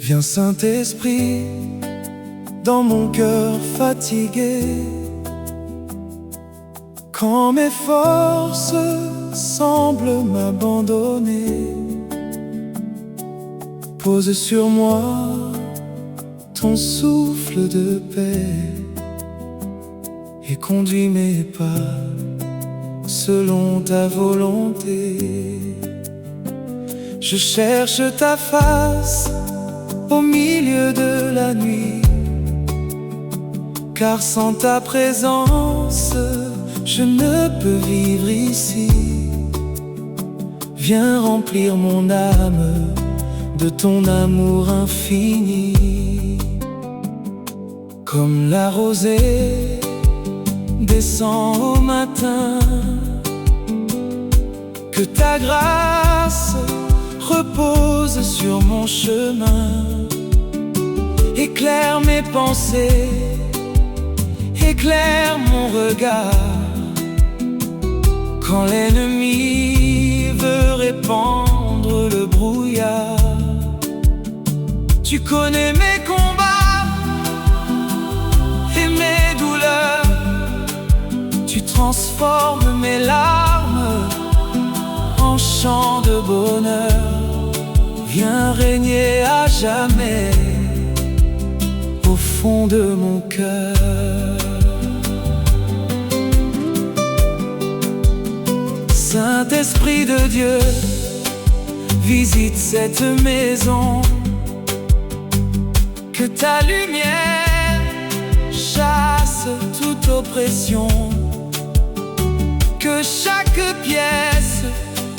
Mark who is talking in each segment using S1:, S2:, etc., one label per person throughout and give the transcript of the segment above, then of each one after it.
S1: Viens Saint-Esprit, dans mon cœur fatigué. Quand mes forces semblent m'abandonner, pose sur moi ton souffle de paix et conduis mes pas selon ta volonté. Je cherche ta face au milieu de la nuit, car sans ta présence, je ne peux vivre ici. Viens remplir mon âme de ton amour infini. Comme la rosée descend au matin, que ta grâce repose sur mon chemin. Éclaire mes pensées, éclaire mon regard. Quand l'ennemi veut répandre le brouillard, tu connais mes combats et mes douleurs. Tu transformes mes larmes en chants de bonheur. Viens régner à jamais au fond de mon cœur. Saint-Esprit de Dieu, visite cette maison. Que ta lumière chasse toute oppression. Que chaque pièce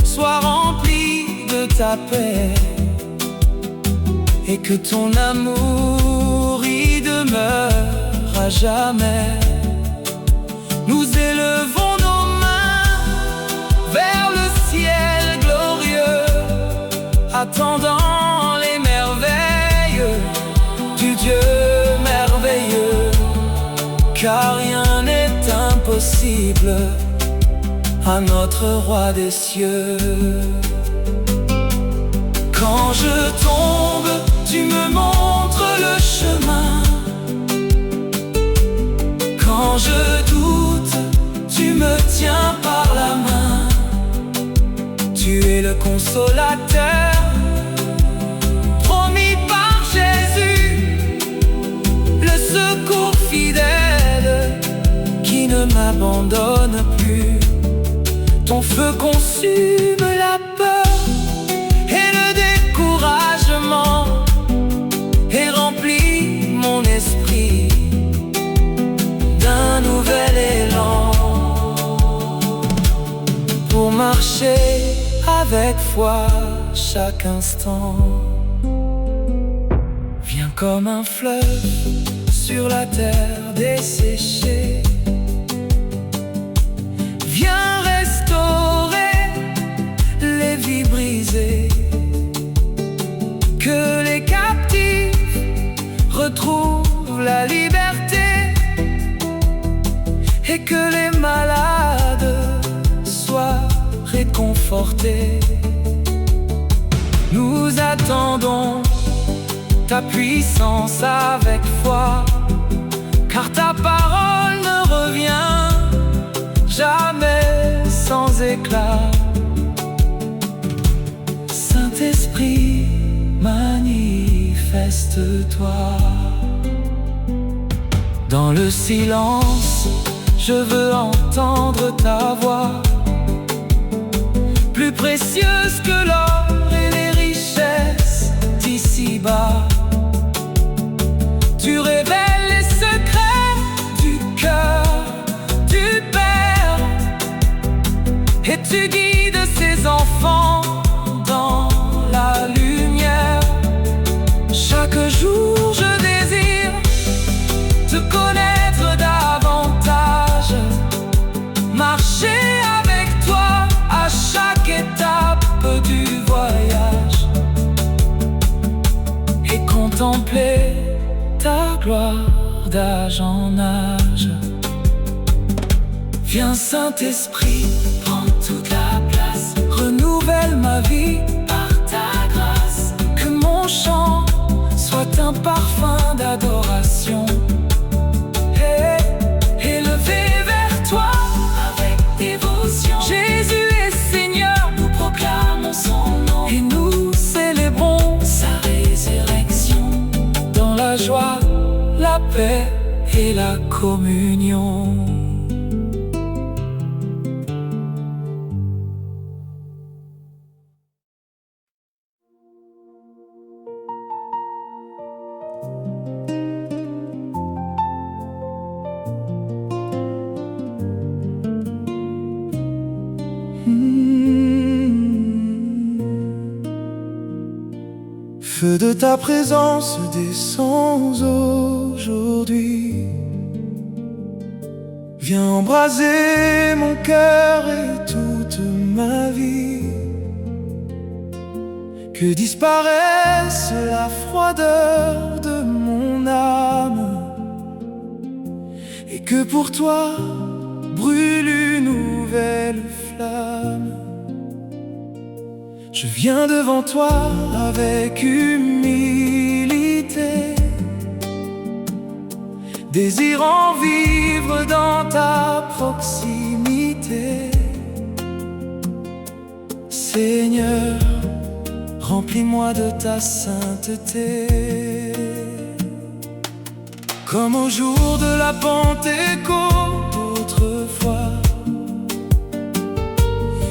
S1: soit remplie de ta paix, et que ton amour y demeure à jamais. Nous élevons nos mains vers le ciel glorieux, attendant les merveilles du Dieu merveilleux, car rien n'est impossible à notre roi des cieux. Quand je tombe, tu me montres le chemin. Quand je doute, tu me tiens par la main. Tu es le consolateur promis par Jésus, le secours fidèle qui ne m'abandonne plus. Ton feu consume la peur et le découragement, et remplit mon esprit d'un nouvel élan, pour marcher avec foi chaque instant. Viens comme un fleuve sur la terre desséchée. Viens restaurer les vies brisées. Que les captifs retrouvent la liberté, et que les malades soient réconfortés. Nous attendons ta puissance avec foi, car ta parole ne revient jamais sans éclat. Saint-Esprit, manifeste-toi. Dans le silence, je veux entendre ta voix, plus précieuse que l'or et les richesses d'ici-bas. Tu révèles les secrets du cœur du Père, et tu guides ses enfants dans la lumière. Chaque jour je désire te connaître davantage, marcher avec toi à chaque étape du voyage, et contempler ta gloire d'âge en âge. Viens Saint-Esprit, prends toute la place, renouvelle ma vie par ta grâce. Que mon chant un parfum d'adoration. Élevé vers toi avec dévotion, Jésus est Seigneur, nous proclamons son nom et nous célébrons sa résurrection. Dans la joie, la paix et la communion.
S2: Feu de ta présence descends aujourd'hui. Viens embraser mon cœur et toute ma vie. Que disparaisse la froideur de mon âme, et que pour toi brûle une nouvelle flamme. Je viens devant toi avec humilité, désirant vivre dans ta proximité. Seigneur, remplis-moi de ta sainteté. Comme au jour de la Pentecôte autrefois,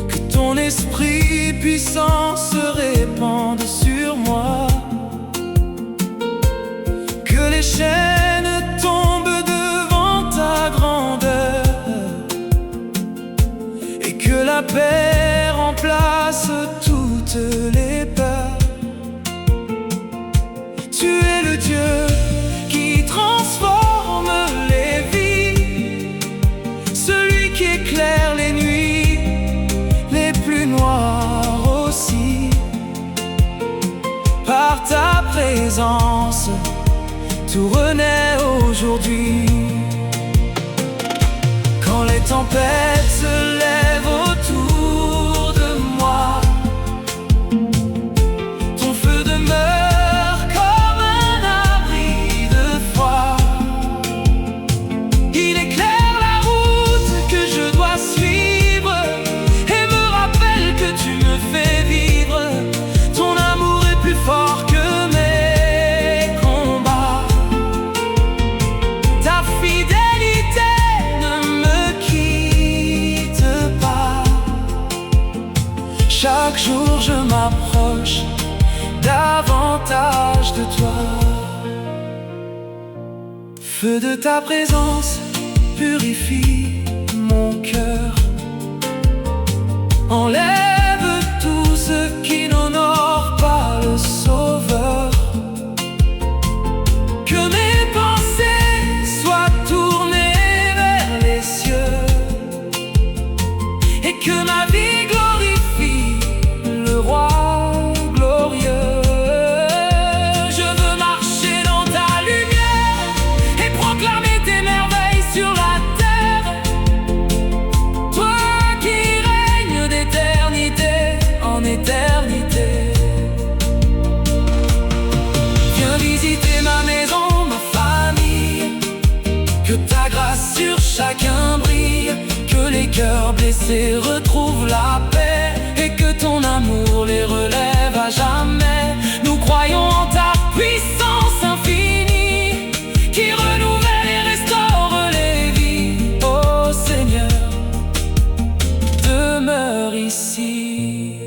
S2: que ton esprit puissant se répande sur moi. Que les chaînes tombent devant ta grandeur, et que la paix remplace toutes les peurs. Tu es le Dieu qui transforme les vies, celui qui éclaire les nuits les plus noires aussi. Par ta présence, tout renaît aujourd'hui. Quand les tempêtes se lèvent autour de moi, ton feu demeure comme un abri de froid. Il éclaire la route que je dois suivre et me rappelle que tu me fais vivre. Ton amour est plus fort que mes combats. Ta fidélité ne me quitte pas. Chaque jour je m'approche davantage de toi. Feu de ta présence purifie mon cœur. Enlève tout ce qui n'honore pas le Sauveur. Que mes pensées soient tournées vers les cieux, et que ma vie glorifie le Roi glorieux. Je veux marcher dans ta lumière et proclamer tes merveilles sur la terre. Toi qui règnes d'éternité en éternité. Viens visiter ma maison, ma famille. Que ta grâce sur chacun brille. Que les cœurs blessés retrouvent la paix, et que ton amour les relève à jamais. Nous croyons en ta puissance infinie, qui renouvelle et restaure les vies. Oh Seigneur, demeure ici.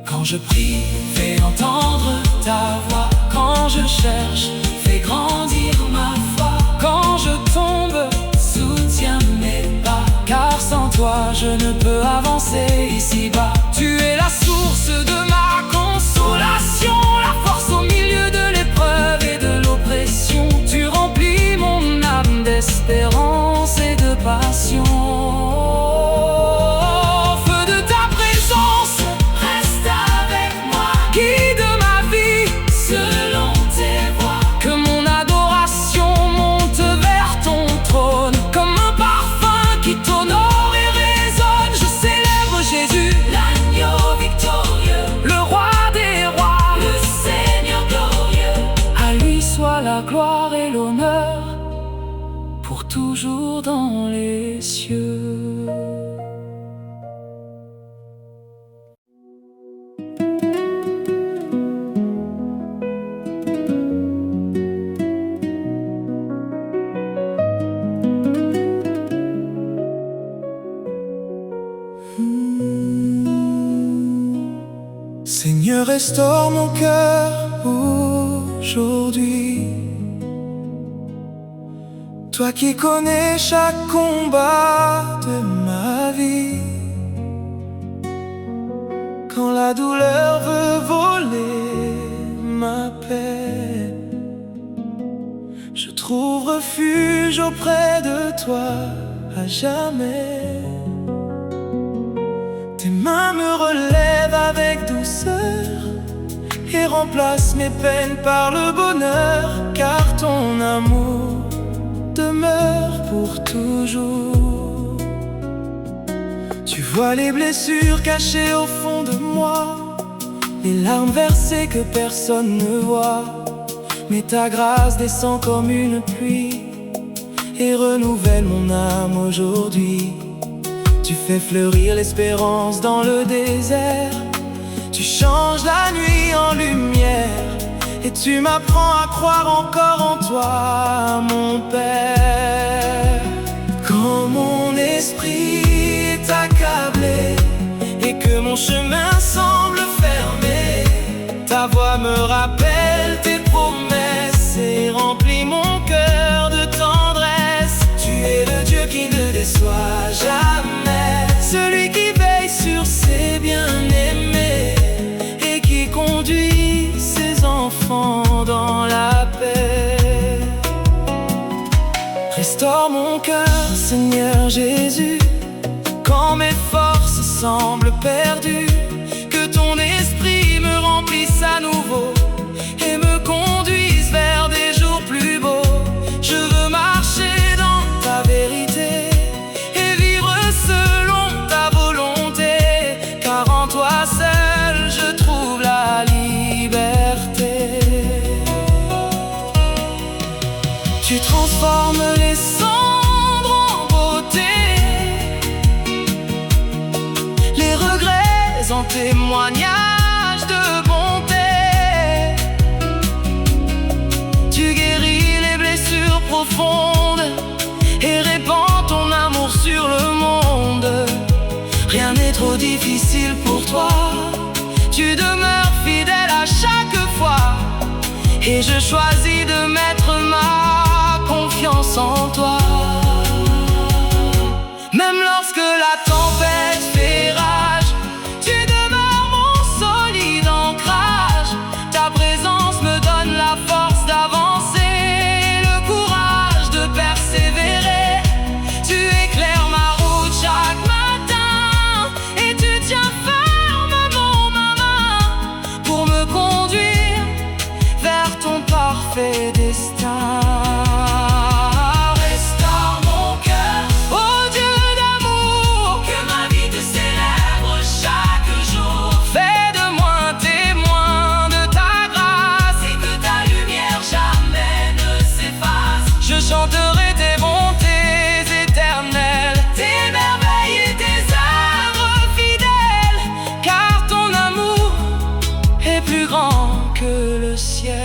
S2: Quand je prie, fais entendre ta voix. Quand je cherche, fais grandir ma foi. Quand je tombe, soutiens mes pas, car sans toi je ne peux avancer ici.
S1: et l'honneur, pour toujours dans les cieux.
S2: Seigneur, restaure mon cœur aujourd'hui. Toi qui connais chaque combat de ma vie. Quand la douleur veut voler ma paix, je trouve refuge auprès de toi à jamais. Tes mains me relèvent avec douceur et remplacent mes peines par le bonheur, car ton amour demeure pour toujours. Tu vois les blessures cachées au fond de moi, les larmes versées que personne ne voit. Mais ta grâce descend comme une pluie et renouvelle mon âme aujourd'hui. Tu fais fleurir l'espérance dans le désert. Tu changes la nuit en lumière et tu m'apprends à croire encore en toi, mon Père. Quand mon esprit est accablé et que mon chemin semble fermé, ta voix me rappelle tes promesses et remplit mon cœur de tendresse. Tu es le Dieu qui ne déçoit jamais, celui qui veille sur ses bien-aimés et qui conduit ses enfants dans la paix. Restaure mon cœur, Seigneur Jésus, quand mes forces semblent perdues. Que ton esprit me remplisse à nouveau et me conduise vers des jours plus beaux. Je veux marcher dans ta vérité et vivre selon ta volonté, car en toi seul je trouve la liberté. Tu transformes les cendres en beauté, les regrets en témoignages de bonté. Tu guéris les blessures profondes et répands ton amour sur le monde. Rien n'est trop difficile pour toi, tu demeures fidèle à chaque fois, et je choisis de mettre ma confiance en toi. Même lorsque la tempête fait rage, tu demeures mon solide ancrage. Ta présence me donne la force d'avancer et le courage de persévérer. Tu éclaires ma route chaque matin et tu tiens fermement ma main pour me conduire vers ton parfait destin. Chanterai tes bontés éternelles, tes merveilles et tes œuvres fidèles, car ton amour est plus grand que le ciel.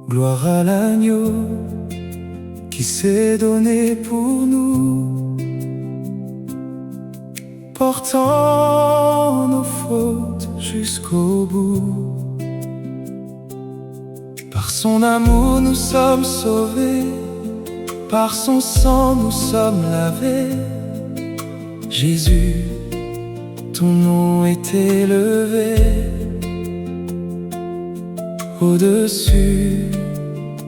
S2: Gloire à l'agneau qui s'est donné pour nous, portant nos fautes jusqu'au bout. Par son amour nous sommes sauvés, par son sang nous sommes lavés. Jésus, ton nom est élevé au-dessus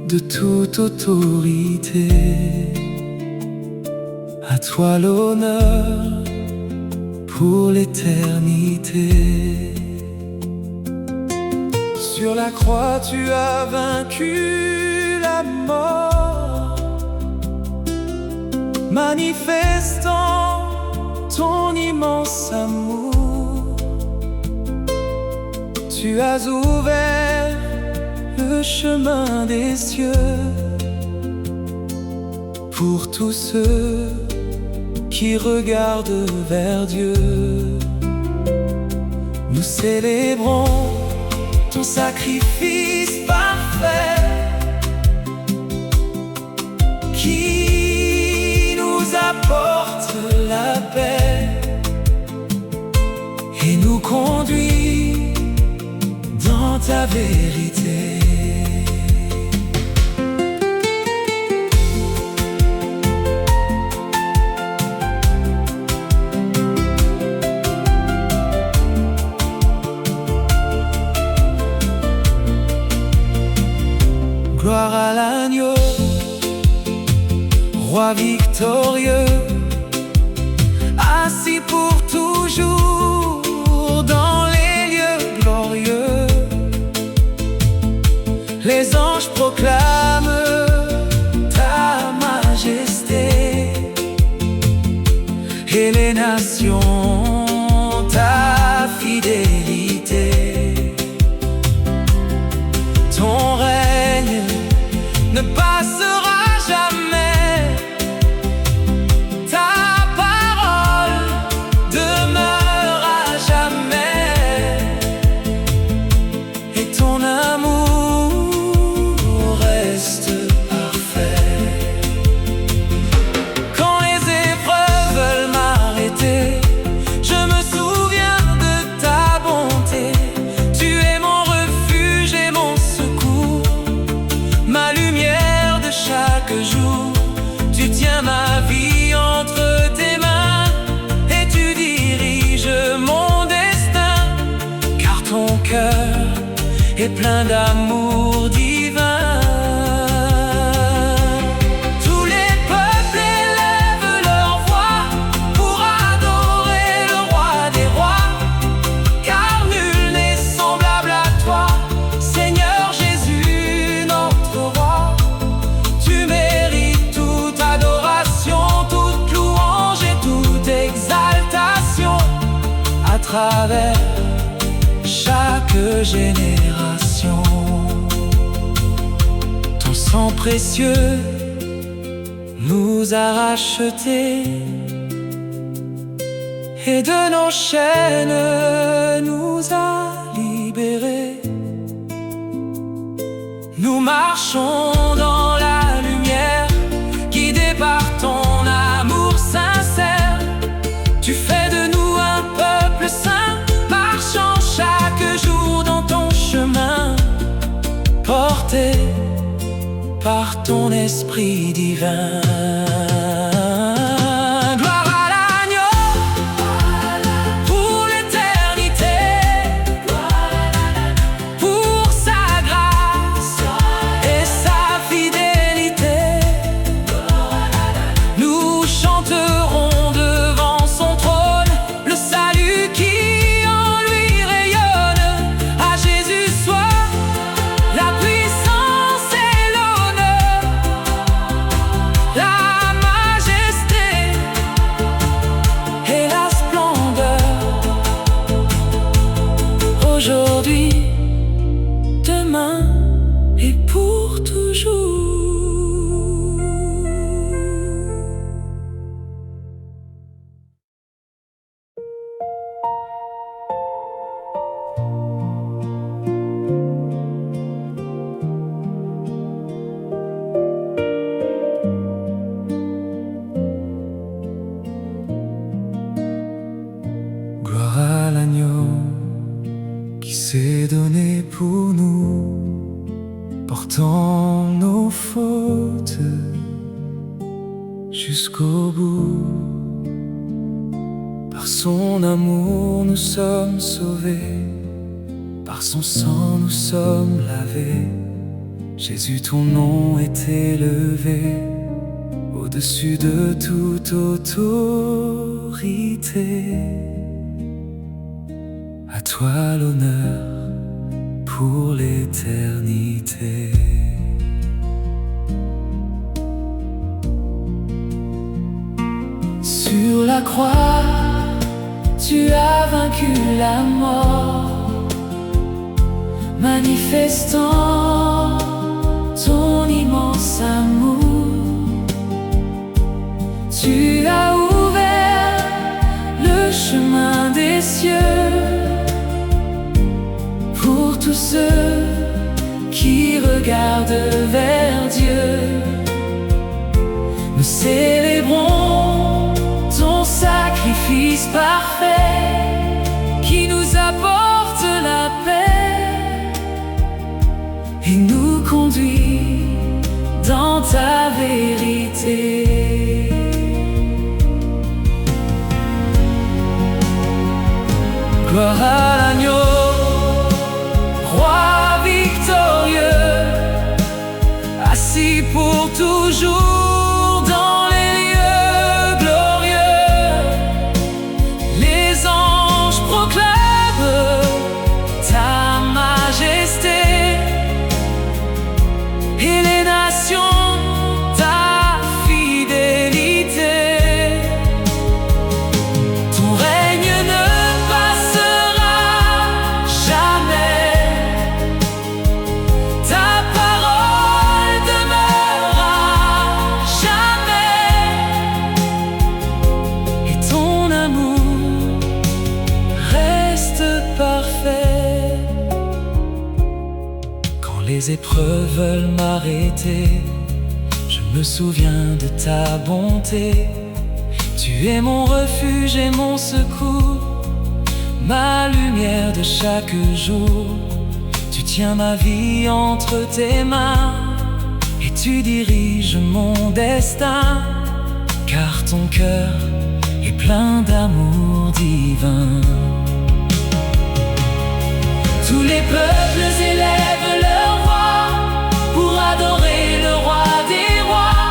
S2: de toute autorité. À toi l'honneur pour l'éternité. Sur la croix tu as vaincu la mort, manifestant ton immense amour. Tu as ouvert le chemin des cieux pour tous ceux qui regardent vers Dieu. Nous célébrons ton sacrifice parfait qui nous apporte la paix et nous conduit dans ta vérité. Gloire à l'agneau, roi victorieux, assis pour toujours dans les lieux glorieux. Les anges proclament ta majesté et les nations ta fidélité. Ton règne ne passera jamais, ta parole demeure à jamais, et ton amour reste parfait. Quand les épreuves veulent m'arrêter, je me souviens de ta bonté. Tu es mon refuge et mon secours, ma lumière de chaque jour. Tu tiens ma vie entre tes mains et tu diriges mon destin, car ton cœur est plein d'amour divin. Tous les peuples élèvent leur voix pour adorer le roi des rois, car nul n'est semblable à toi, Seigneur Jésus, notre roi. Tu mérites toute adoration, toute louange et toute exaltation à travers chaque génération. Ton sang précieux nous a rachetés et de nos chaînes nous a libérés. Nous marchons dans la lumière, guidés par ton amour sincère. Tu fais de nous un peuple saint, marchant chaque jour dans ton chemin, porté par ton esprit divin. Gloire à l'agneau pour l'éternité, pour sa grâce et sa fidélité. Nous chanterons devant son trône le salut qui en lui rayonne. À Jésus soit la puissance et l'honneur, la majesté et la splendeur, aujourd'hui, demain et pour toujours. Gloire à l'agneau qui s'est donné pour nous, portant nos fautes jusqu'au bout. Par son amour nous sommes sauvés, par son sang nous sommes lavés. Jésus, ton nom est élevé au-dessus de toute autorité. À toi l'honneur pour l'éternité. Sur la croix, tu as vaincu la mort, manifestant ton immense amour. Tu as ouvert le chemin des cieux pour tous ceux qui regardent vers Dieu. Nous célébrons ton sacrifice parfait qui nous apporte la paix et nous conduit dans ta vérité. Gloire à l'agneau, roi victorieux, assis pour toujours dans les lieux glorieux. Les anges proclament ta majesté et les nations ta fidélité. Ton règne ne passera jamais, ta parole demeurera jamais, et ton amour reste parfait. Quand les épreuves veulent m'arrêter, je me souviens de ta bonté. Tu es mon refuge et mon secours, ma lumière de chaque jour. Tu tiens ma vie entre tes mains et tu diriges mon destin, car ton cœur est plein d'amour divin. Tous les peuples élèvent leur voix pour adorer le roi des rois,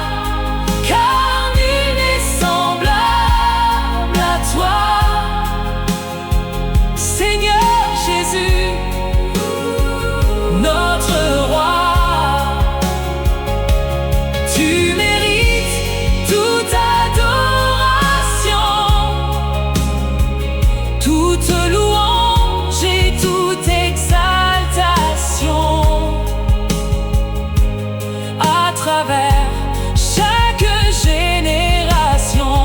S2: car nul n'est semblable à toi, Seigneur Jésus, notre roi. Tu mérites toute adoration, toute louange et toute exaltation. À travers chaque génération,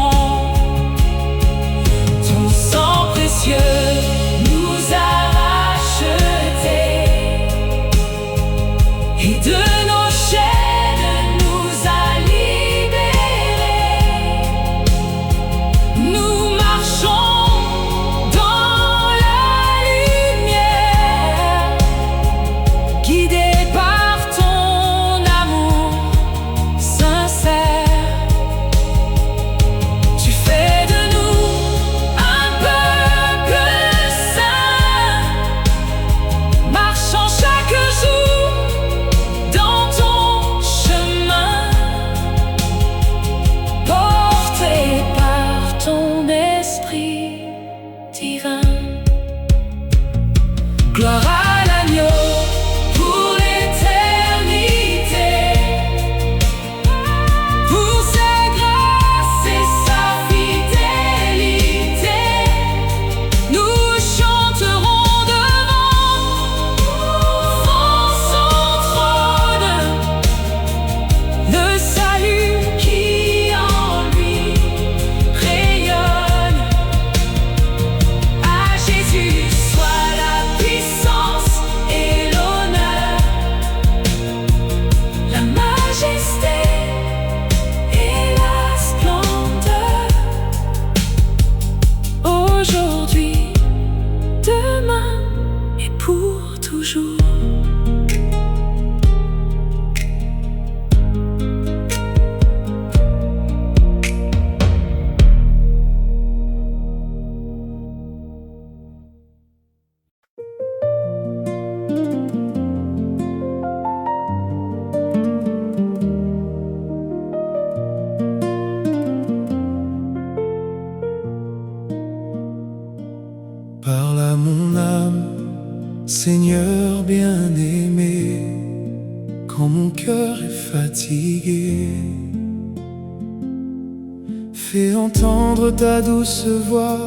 S2: ton sang précieux nous a rachetés et de nos chaînes nous a libérés. Nous marchons dans la lumière, guidés par ton amour sincère. Tu fais de nous un peuple saint, marchant chaque jour dans ton chemin, porté par ton esprit divin. Gloire à l'agneau pour l'éternité, pour sa grâce et sa fidélité. Nous chanterons devant son trône le salut qui en lui rayonne. À Jésus soit la puissance et l'honneur, la majesté et la splendeur, aujourd'hui, demain et pour toujours.
S3: Parle à mon âme, Seigneur bien-aimé, quand mon cœur est fatigué. Fais entendre ta douce voix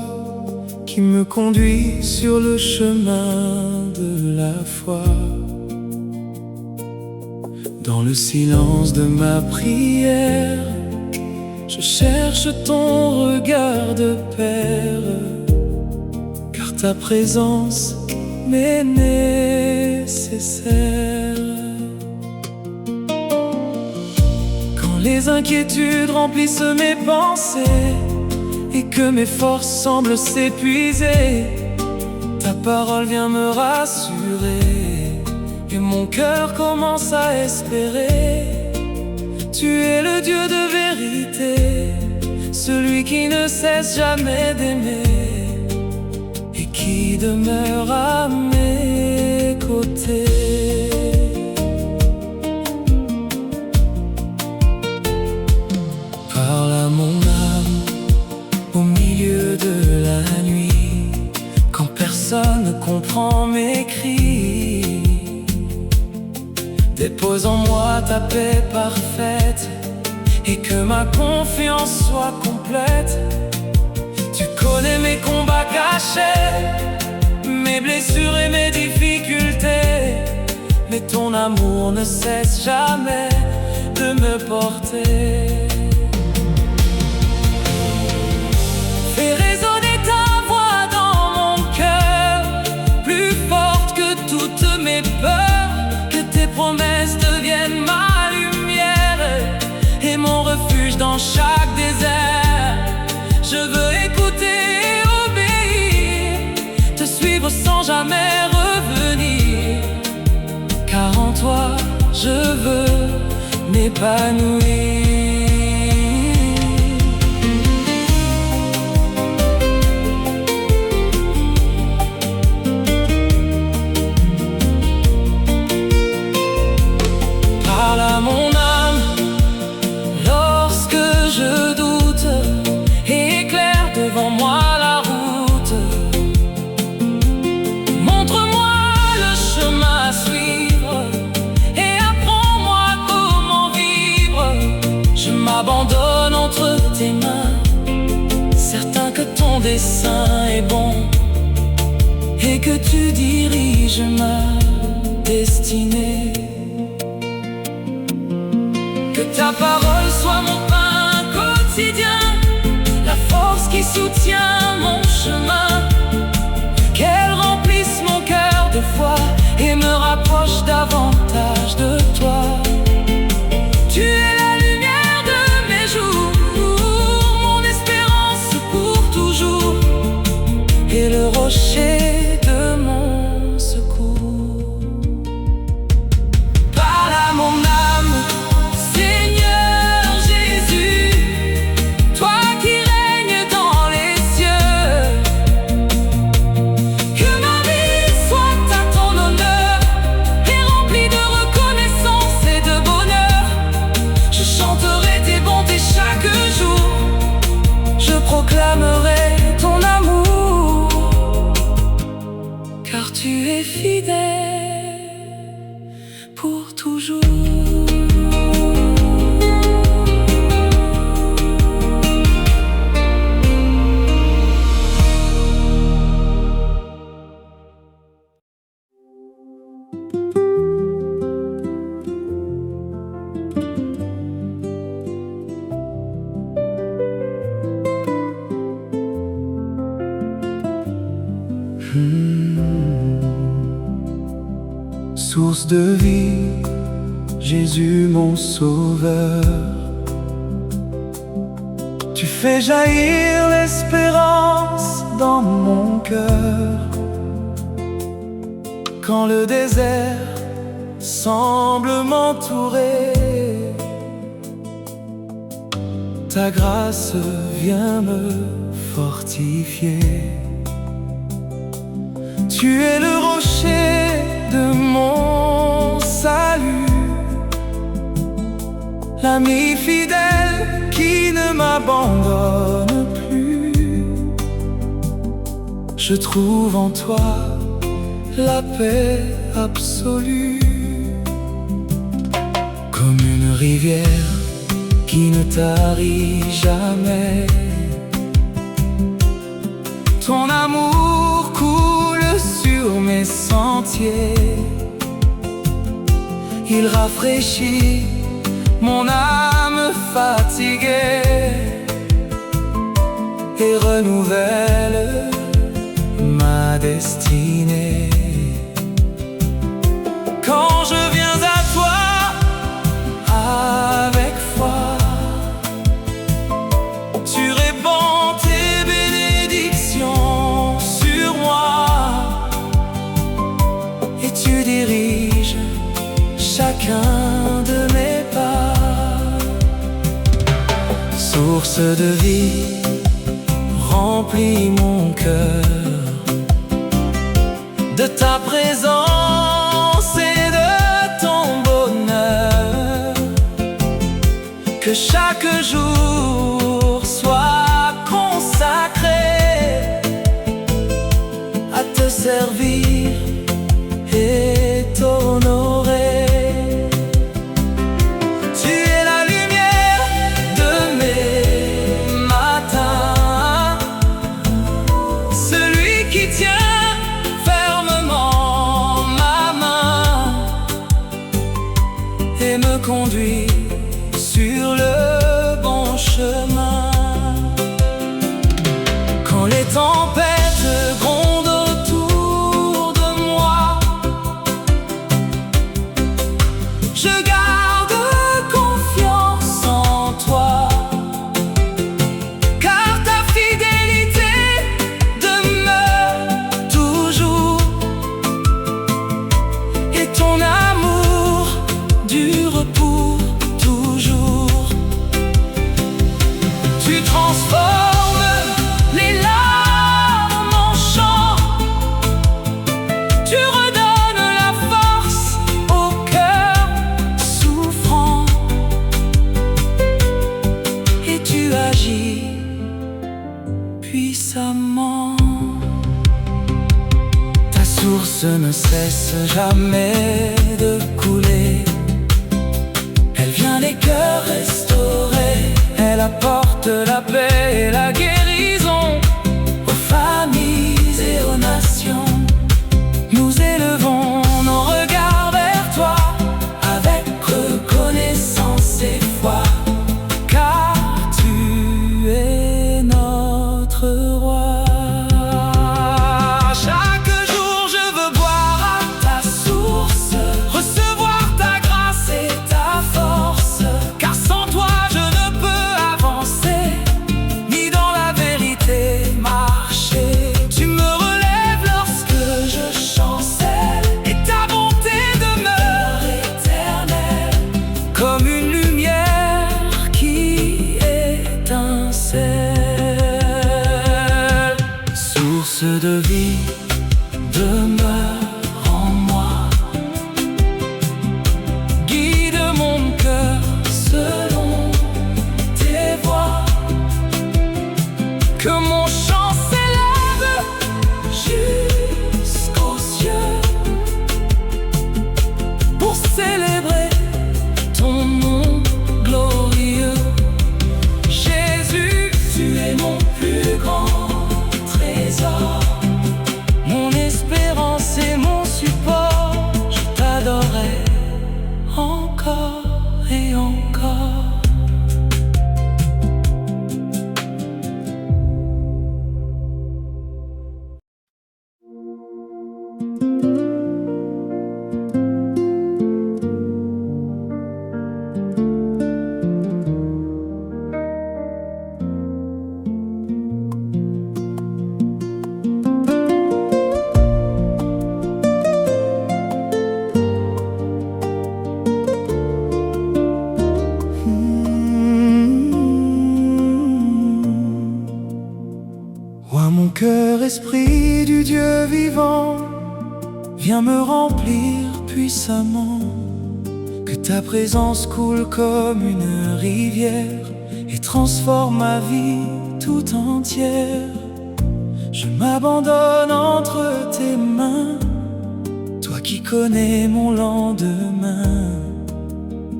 S3: qui me conduit sur le chemin de la foi. Dans le silence de ma prière, je cherche ton regard de Père, car ta présence m'est nécessaire. Quand les inquiétudes remplissent mes pensées et que mes forces semblent s'épuiser, ta parole vient me rassurer et mon cœur commence à espérer. Tu es le Dieu de vérité, celui qui ne cesse jamais d'aimer et qui demeure à mes côtés. Parle à mon âme au milieu de la nuit, quand personne ne comprend mes cris. Dépose en moi ta paix parfaite et que ma confiance soit complète. Tu connais mes combats cachés, mes blessures et mes difficultés, mais ton amour ne cesse jamais de me porter. Fais résonner ta voix dans mon cœur, plus forte que toutes mes peurs. Tes promesses deviennent ma lumière et mon refuge dans chaque désert. Je veux écouter et obéir, te suivre sans jamais revenir, car en toi je veux m'épanouir. Parle à mon âme lorsque je doute et éclaire devant moi la route. Montre-moi le chemin à suivre et apprends-moi comment vivre. Je m'abandonne entre tes mains, certain que ton dessein est bon et que tu diriges ma destinée. Que ta parole soit mon pain quotidien, la force qui soutient mon chemin. Qu'elle remplisse mon cœur de foi et me rapproche davantage de toi. Tu es la lumière de mes jours, mon espérance pour toujours et le rocher de mon secours. Parle à mon âme, Seigneur Jésus, toi qui règnes dans les cieux. Que ma vie soit à ton honneur et remplie de reconnaissance et de bonheur. Je chanterai tes bontés chaque jour, je proclamerai ton amour, car tu es fidèle pour toujours. Source de vie, Jésus mon sauveur, tu fais jaillir l'espérance dans mon cœur. Quand le désert semble m'entourer, ta grâce vient me fortifier. Tu es le rocher de mon salut, l'ami fidèle qui ne m'abandonne plus.
S2: je trouve en toi la paix absolue. Comme une rivière qui ne tarit jamais, ton amour coule sur mes sentiers. Il rafraîchit mon âme fatiguée et renouvelle ma destinée. Quand je viens à toi avec foi, tu répands tes bénédictions sur moi et tu diriges chacun de mes pas. Source de vie, remplis mon cœur de ta présence et de ton bonheur. Que chaque jour soit consacré à te servir et t'honorer. Tu es la lumière de mes matins, celui qui tient fermement ma main et me conduit sur le bon chemin. Quand les tempêtes grondent autour de moi, je garde confiance en toi, car ta fidélité demeure toujours et ton amour dure pour toujours. Tu transformes les larmes en chant, tu redonnes la force au cœur souffrant et tu agis puissamment. Ta source ne cesse jamais de couler, elle vient les cœurs restaurer, elle apporte la paix et la guérison aux familles et aux nations. Nous élevons nos regards vers toi avec reconnaissance et foi, car tu es notre roi. Chaque jour je veux boire à ta source, recevoir ta grâce et ta force, car sans toi je ne peux avancer, ni dans la vérité marcher. Tu me relèves lorsque je chancelle et ta bonté demeure éternelle, comme une lumière qui étincelle. Source de vie, demeure en moi, guide mon cœur selon tes voies. Que mon chant s'élève jusqu'aux cieux pour célébrer ton nom glorieux. Jésus, tu es mon plus grand trésor, mon espérance et mon support. Je t'adorerai encore et encore. Oie mon cœur, esprit du Dieu vivant, viens me remplir puissamment. Que ta présence coule comme une rivière et transforme ma vie tout entière. Je m'abandonne entre tes mains, toi qui connais mon lendemain.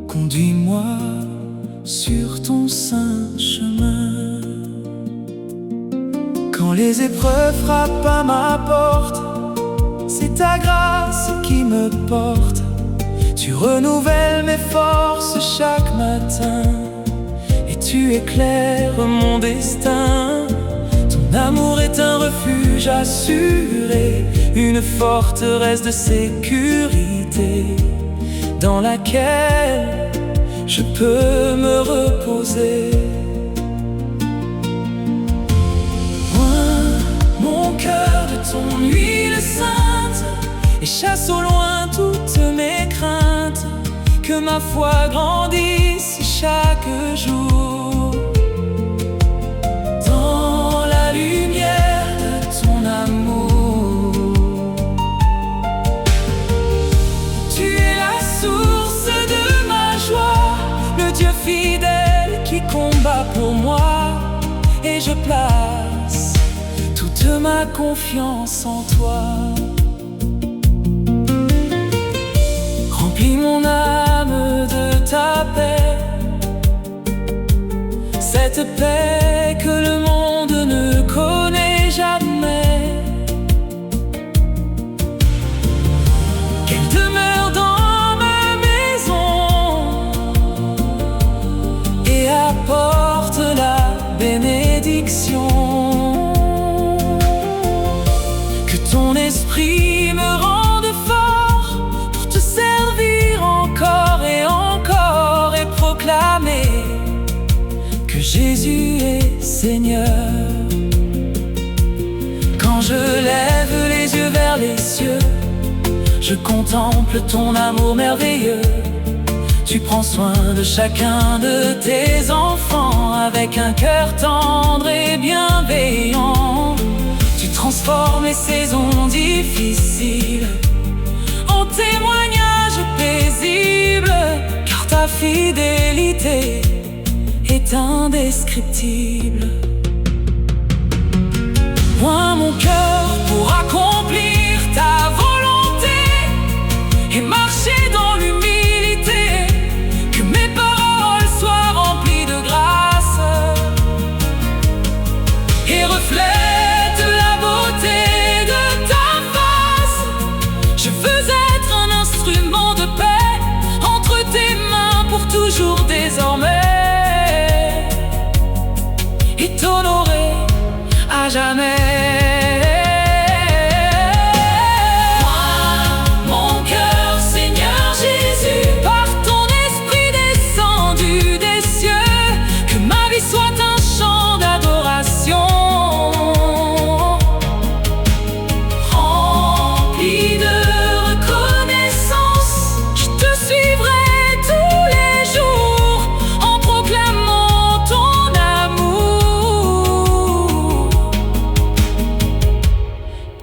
S2: Conduis-moi sur ton saint chemin. Quand les épreuves frappent à ma porte, c'est ta grâce qui me porte. Tu renouvelles mes forces chaque matin, et tu éclaires mon destin. Ton amour est un refuge assuré, une forteresse de sécurité, dans laquelle je peux me reposer. Loin mon cœur de ton huile sainte, et chasse au loin toutes mes craintes. Que ma foi grandisse chaque jour dans la lumière de ton amour. Tu es la source de ma joie, le Dieu fidèle qui combat pour moi. Et je place toute ma confiance en toi. Remplis mon âme de ta paix, cette paix que le monde ne connaît jamais. Qu'elle demeure dans ma maison et apporte la bénédiction. Que ton esprit me rende fort pour te servir encore et encore, et proclamer que Jésus est Seigneur. Quand je lève les yeux vers les cieux, je contemple ton amour merveilleux. Tu prends soin de chacun de tes enfants avec un cœur tendre et bienveillant. Tu transformes les saisons difficiles en témoignages paisibles, car ta fidélité est indescriptible. Moi mon cœur pour accomplir ta volonté et marcher dans l'humilité. Que mes paroles soient remplies de grâce et reflètent la beauté de ta face. Je veux être un instrument de paix entre tes mains pour toujours désormais, et t'honorer à jamais.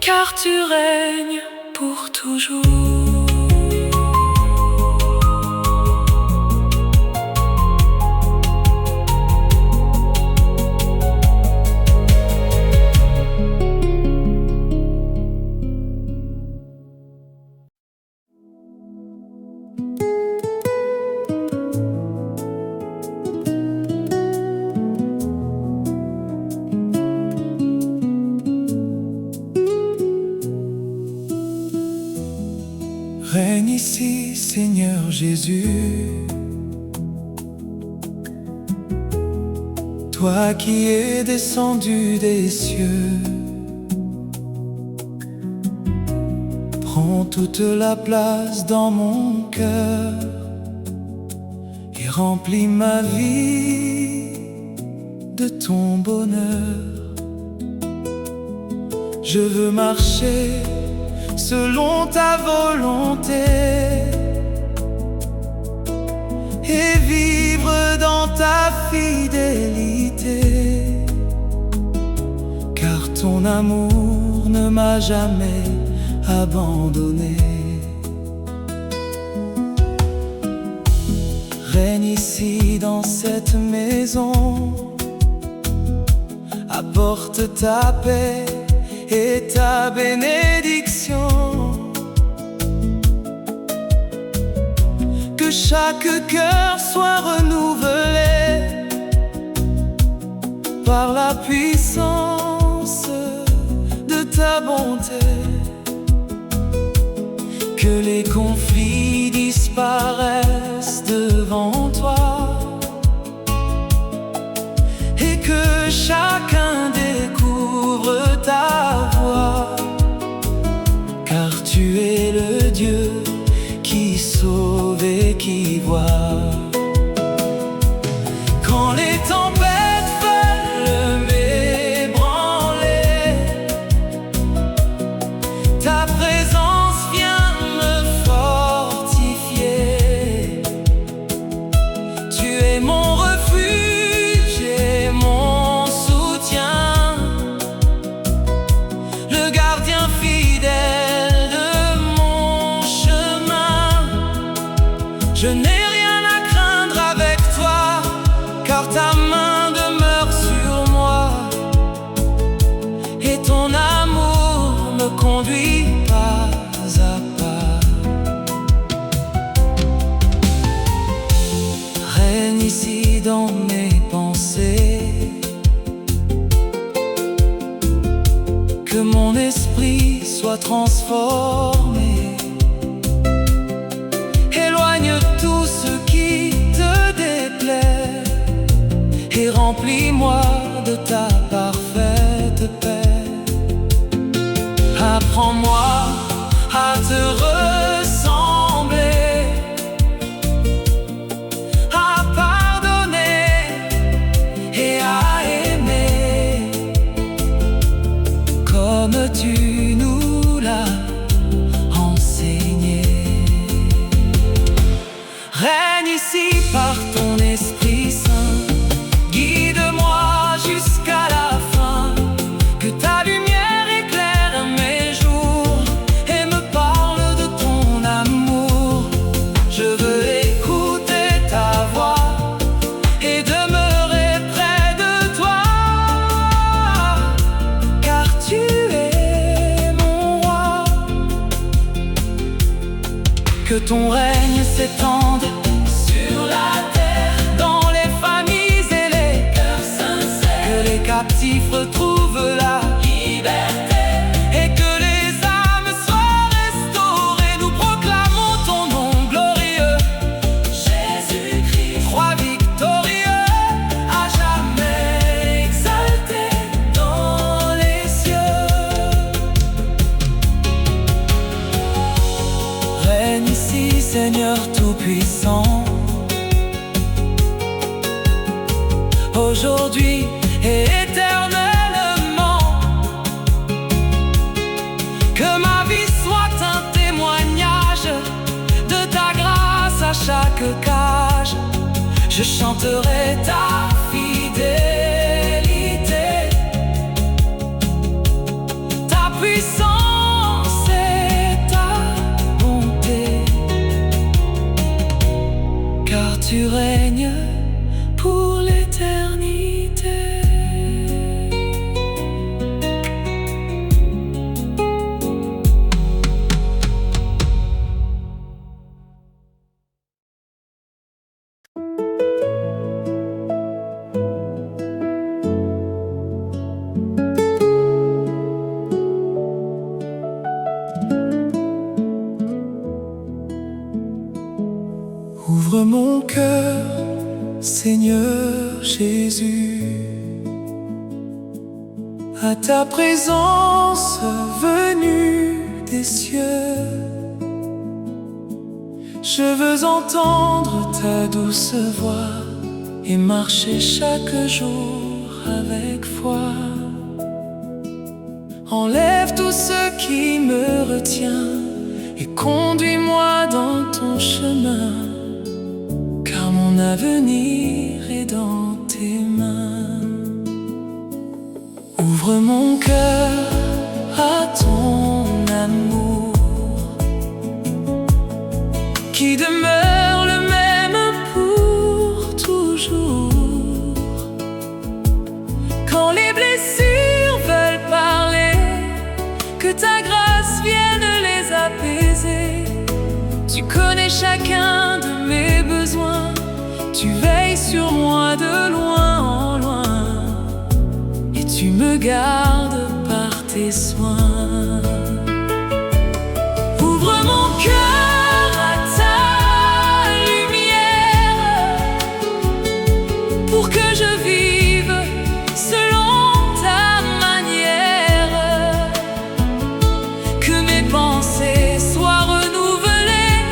S2: Car tu règnes pour toujours. Règne ici, Seigneur Jésus, toi qui es descendu des cieux. Prends toute la place dans mon cœur et remplis ma vie de ton bonheur. Je veux marcher selon ta volonté et vivre dans ta fidélité, car ton amour ne m'a jamais abandonné. Règne ici dans cette maison, apporte ta paix et ta bénédiction. Que chaque cœur soit renouvelé par la puissance de ta bonté. Que les conflits disparaissent devant toi et que chacun découvre ta voix, car tu es le Dieu qui sauve et qui voit. Quand les tempêtes veulent m'ébranler, ta présence vient me fortifier. Tu es mon refuge et mon soutien, le gardien fidèle de mon chemin. Je n'ai rien à craindre avec toi, car ta main demeure sur moi et ton amour me conduit pas à pas. Règne ici dans mes pensées, que mon esprit soit transformé. Éloigne tout ce qui te déplaît et remplis-moi de ta parfaite paix. Apprends-moi à te ressembler, à pardonner et à aimer comme tu nous l'as enseigné. Règne ici par ton Esprit Saint, guide-moi jusqu'à la fin. Que ta lumière éclaire mes jours et me parle de ton amour. Je veux écouter ta voix et demeurer près de toi, car tu es mon roi. Que ton règne s'étende sur la terre, dans les familles et les cœurs sincères. Que les captifs retrouvent la liberté et que les âmes soient restaurées. Nous proclamons ton nom glorieux, Jésus-Christ, roi victorieux, à jamais exalté dans les cieux. Règne ici, Seigneur Tout-Puissant, aujourd'hui et éternellement. Que ma vie soit un témoignage de ta grâce à chaque cage. Je chanterai ta fidélité, ta puissance et ta bonté, car tu règnes pour l'éternité. Ouvre mon cœur, Seigneur Jésus, à ta présence venue des cieux. Je veux entendre ta douce voix et marcher chaque jour avec foi. Enlève tout ce qui me retient et conduis-moi dans ton chemin, car mon avenir est dans tes mains. Ouvre mon cœur à ton amour, qui demeure le même pour toujours. Quand les blessures veulent parler
S3: que ta grâce vienne les apaiser. Tu connais chacun de mes besoins, tu veilles sur moi de loin en loin, et tu me gardes par tes soins. Ouvre mon cœur à ta lumière, pour que je vive selon ta manière, que mes pensées soient renouvelées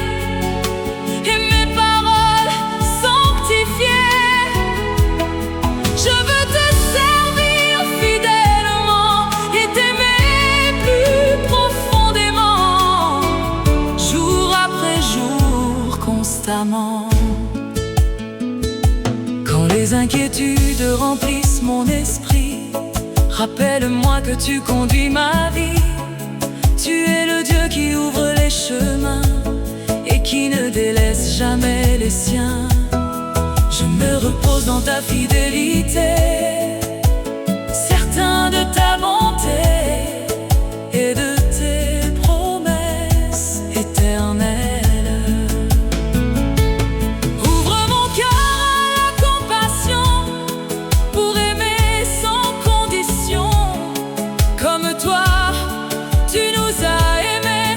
S3: et mes paroles sanctifiées. Je veux te servir fidèlement et t'aimer plus profondément, jour après jour, constamment. Quand les inquiétudes remplissent mon esprit, rappelle-moi que tu conduis ma vie. Tu es le Dieu qui ouvre les chemins et qui ne délaisse jamais les siens. Je me repose dans ta fidélité, certain de ta bonté et de tes promesses éternelles. Ouvre mon cœur à la compassion, pour aimer sans condition. Comme toi, tu nous as aimés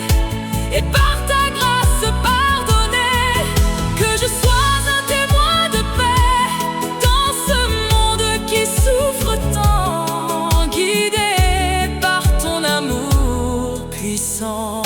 S3: et par ta grâce pardonné. Que je sois un témoin de paix dans ce monde qui souffre tant, guidé par ton amour puissant.